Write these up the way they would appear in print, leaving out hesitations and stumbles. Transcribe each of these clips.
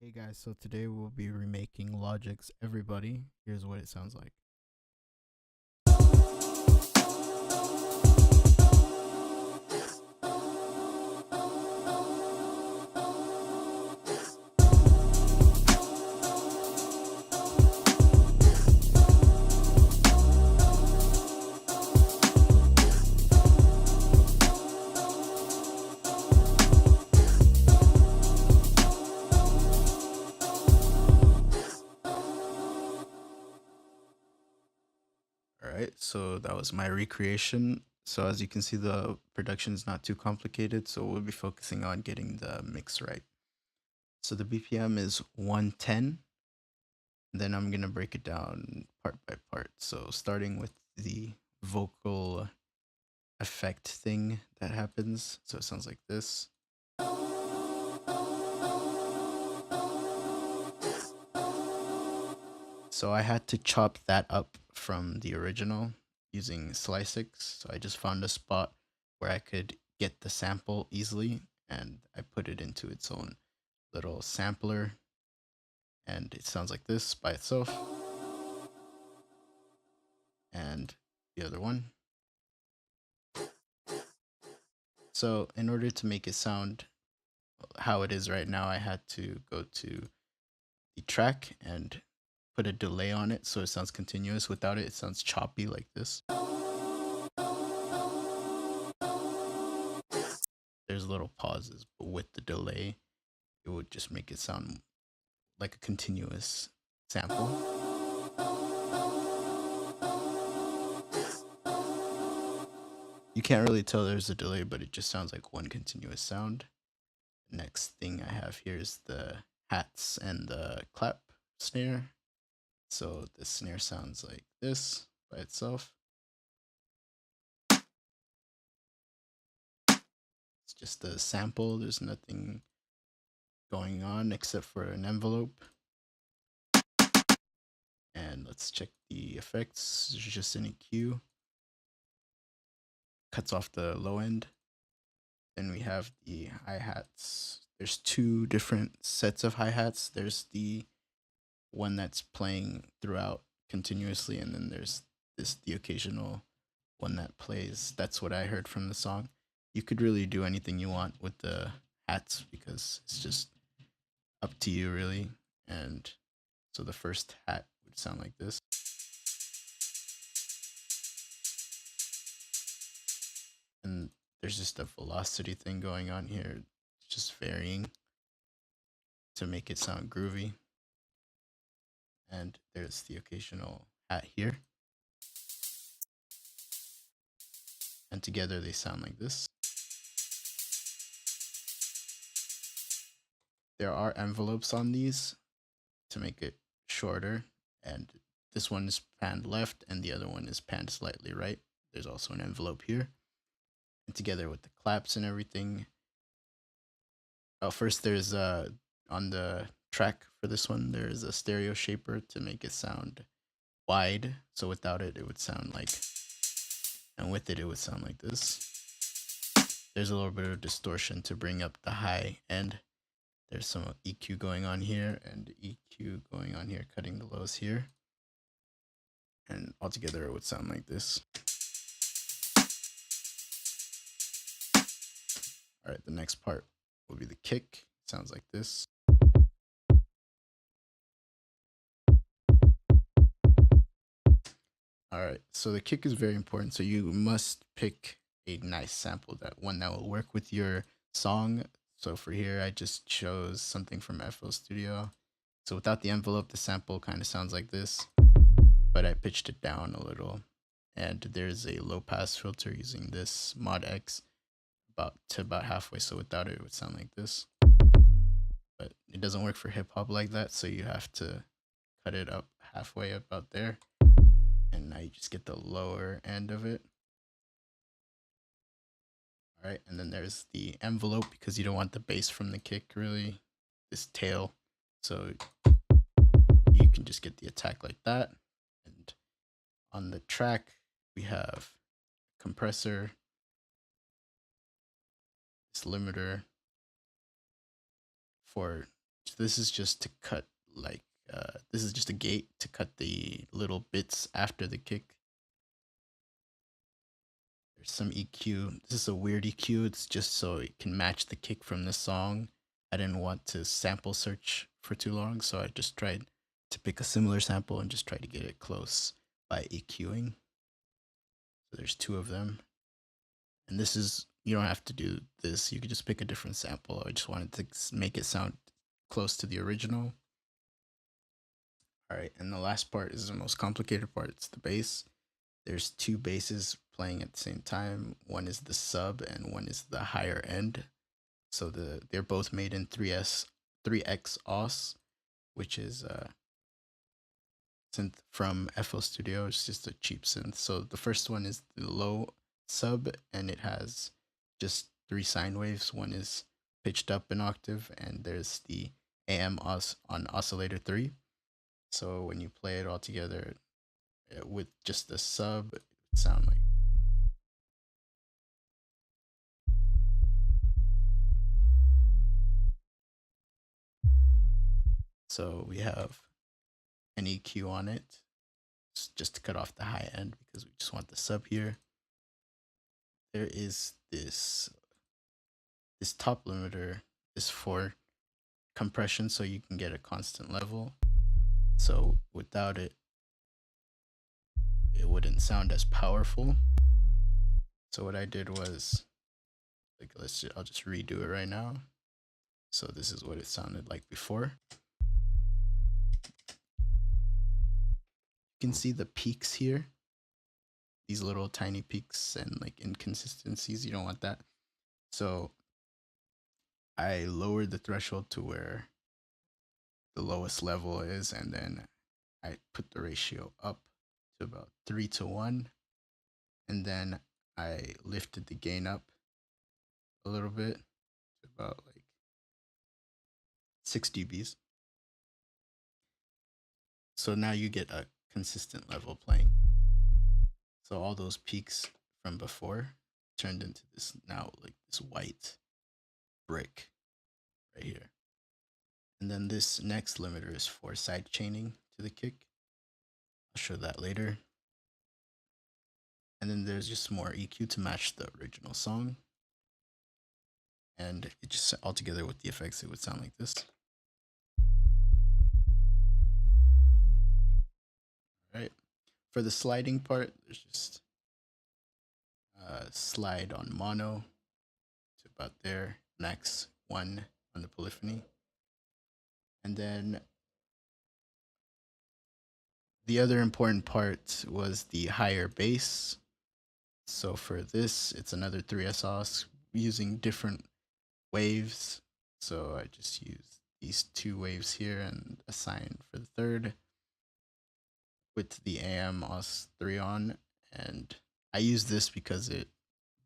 Hey guys, so today we'll be remaking Logic's Everybody. Here's what it sounds like. Alright, so that was my recreation. So as you can see, the production is not too complicated, so we'll be focusing on getting the mix right. So the BPM is 110. Then I'm gonna break it down part by part. So starting with the vocal effect thing that happens. So it sounds like this. So I had to chop that up from the original using Slicex. So I just found a spot where I could get the sample easily, and I put it into its own little sampler, and it sounds like this by itself. And the other one. So in order to make it sound how it is right now, I had to go to the track and put a delay on it so it sounds continuous. Without it, it sounds choppy like this. There's little pauses, but with the delay, it would just make it sound like a continuous sample. You can't really tell there's a delay, but it just sounds like one continuous sound. Next thing I have here is the hats and the clap snare. So the snare sounds like this by itself. It's just a sample. There's nothing going on except for an envelope. And let's check the effects. There's just an EQ. Cuts off the low end. Then we have the hi-hats. There's two different sets of hi-hats. There's the one that's playing throughout continuously, and then there's the occasional one that plays. That's what I heard from the song. You could really do anything you want with the hats because it's just up to you really. And so the first hat would sound like this. And there's just a velocity thing going on here. It's just varying to make it sound groovy. And there's the occasional hat here. And together they sound like this. There are envelopes on these to make it shorter, and this one is panned left and the other one is panned slightly right. There's also an envelope here. And together with the claps and everything. First there's on the track for this one, there's a stereo shaper to make it sound wide. So without it, it would sound like, and with it would sound like this. There's a little bit of distortion to bring up the high end. There's some EQ going on here and EQ going on here, cutting the lows here. And altogether it would sound like this. All right, the next part will be the kick. It sounds like this. All right, so the kick is very important. So you must pick a nice sample, that one that will work with your song. So for here, I just chose something from FL Studio. So without the envelope, the sample kind of sounds like this, but I pitched it down a little. And there's a low pass filter using this Mod X about halfway. So without it, it would sound like this. But it doesn't work for hip hop like that, so you have to cut it up halfway about there. And now you just get the lower end of it. All right, and then there's the envelope because you don't want the bass from the kick really, this tail. So you can just get the attack like that. And on the track, we have compressor, this limiter for So this is just to cut like this is just a gate to cut the little bits after the kick. There's some EQ. This is a weird EQ. It's just so it can match the kick from the song. I didn't want to sample search for too long, so I just tried to pick a similar sample and just try to get it close by EQing. So there's two of them. And this is, you don't have to do this. You could just pick a different sample. I just wanted to make it sound close to the original. All right, and the last part is the most complicated part. It's the bass. There's two basses playing at the same time. One is the sub and one is the higher end. So they're both made in 3x os, which is a synth from FL Studio. It's just a cheap synth. So the first one is the low sub, and it has just three sine waves. One is pitched up an octave, and there's the AM on oscillator 3. So when you play it all together with just the sub, it would sound like. So we have an EQ on it, just to cut off the high end because we just want the sub here. There is this top limiter is for compression, so you can get a constant level. So without it, it wouldn't sound as powerful. So what I did was, like, I'll just redo it right now. So this is what it sounded like before. You can see the peaks here, these little tiny peaks and like inconsistencies. You don't want that. So I lowered the threshold to where the lowest level is, and then I put the ratio up to about 3:1, and then I lifted the gain up a little bit to about like 6 dBs. So now you get a consistent level playing. So all those peaks from before turned into this now like this white brick right here. And then this next limiter is for sidechaining to the kick. I'll show that later. And then there's just more EQ to match the original song. And it just all together with the effects, it would sound like this. All right. For the sliding part, there's just slide on mono to about there, max 1 on the polyphony. And then the other important part was the higher bass. So for this, it's another 3SOS using different waves. So I just use these two waves here and a sine for the third with the AM OS 3 on. And I use this because it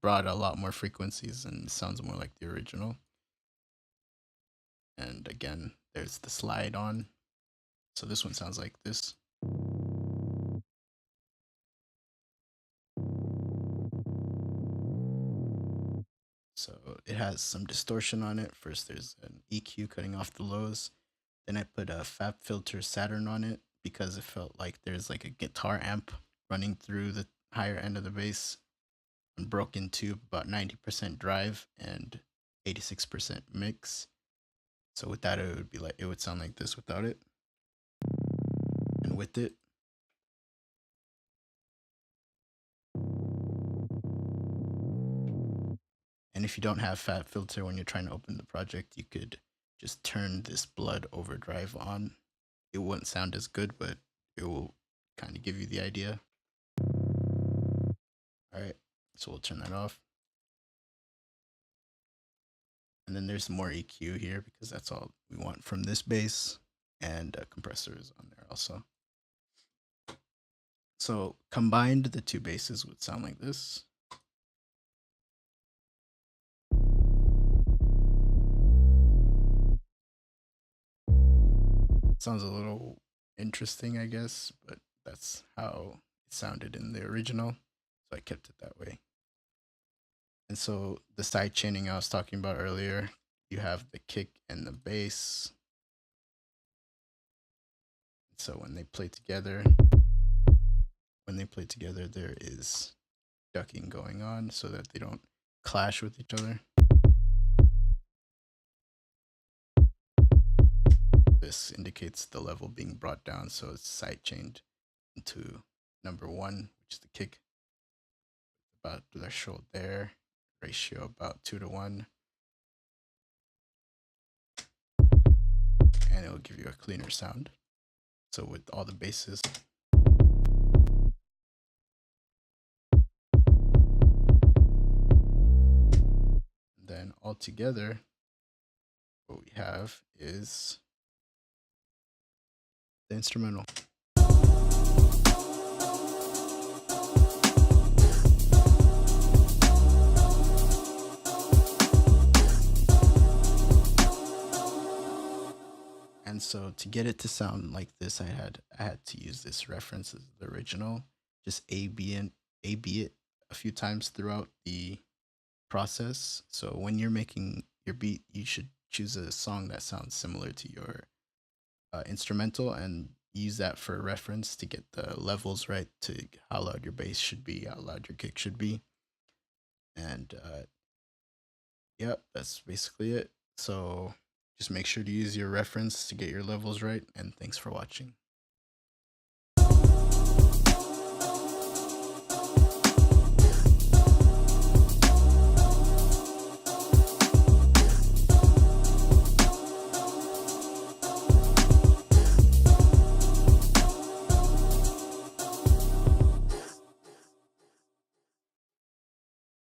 brought a lot more frequencies and sounds more like the original. And again, there's the slide on. So this one sounds like this. So it has some distortion on it. First, there's an EQ cutting off the lows. Then I put a FabFilter Saturn on it because it felt like there's like a guitar amp running through the higher end of the bass, and broke into about 90% drive and 86% mix. So with that, it would be like, it would sound like this without it. And with it, and if you don't have FabFilter when you're trying to open the project, you could just turn this blood overdrive on. It wouldn't sound as good, but it will kind of give you the idea. All right, so we'll turn that off. And then there's more EQ here because that's all we want from this bass, and compressors on there also. So combined, the two basses would sound like this. Sounds a little interesting, I guess, but that's how it sounded in the original. So I kept it that way. And so the side chaining I was talking about earlier, you have the kick and the bass. So when they play together, there is ducking going on so that they don't clash with each other. This indicates the level being brought down, so it's sidechained into number one, which is the kick, about threshold there, ratio about 2 to 1, and it will give you a cleaner sound. So with all the basses, then all together, what we have is the instrumental. And so to get it to sound like this, I had to use this reference as the original, just A B it a few times throughout the process. So when you're making your beat, you should choose a song that sounds similar to your instrumental and use that for reference to get the levels right, to how loud your bass should be, how loud your kick should be. And yep, that's basically it. So just make sure to use your reference to get your levels right. And thanks for watching.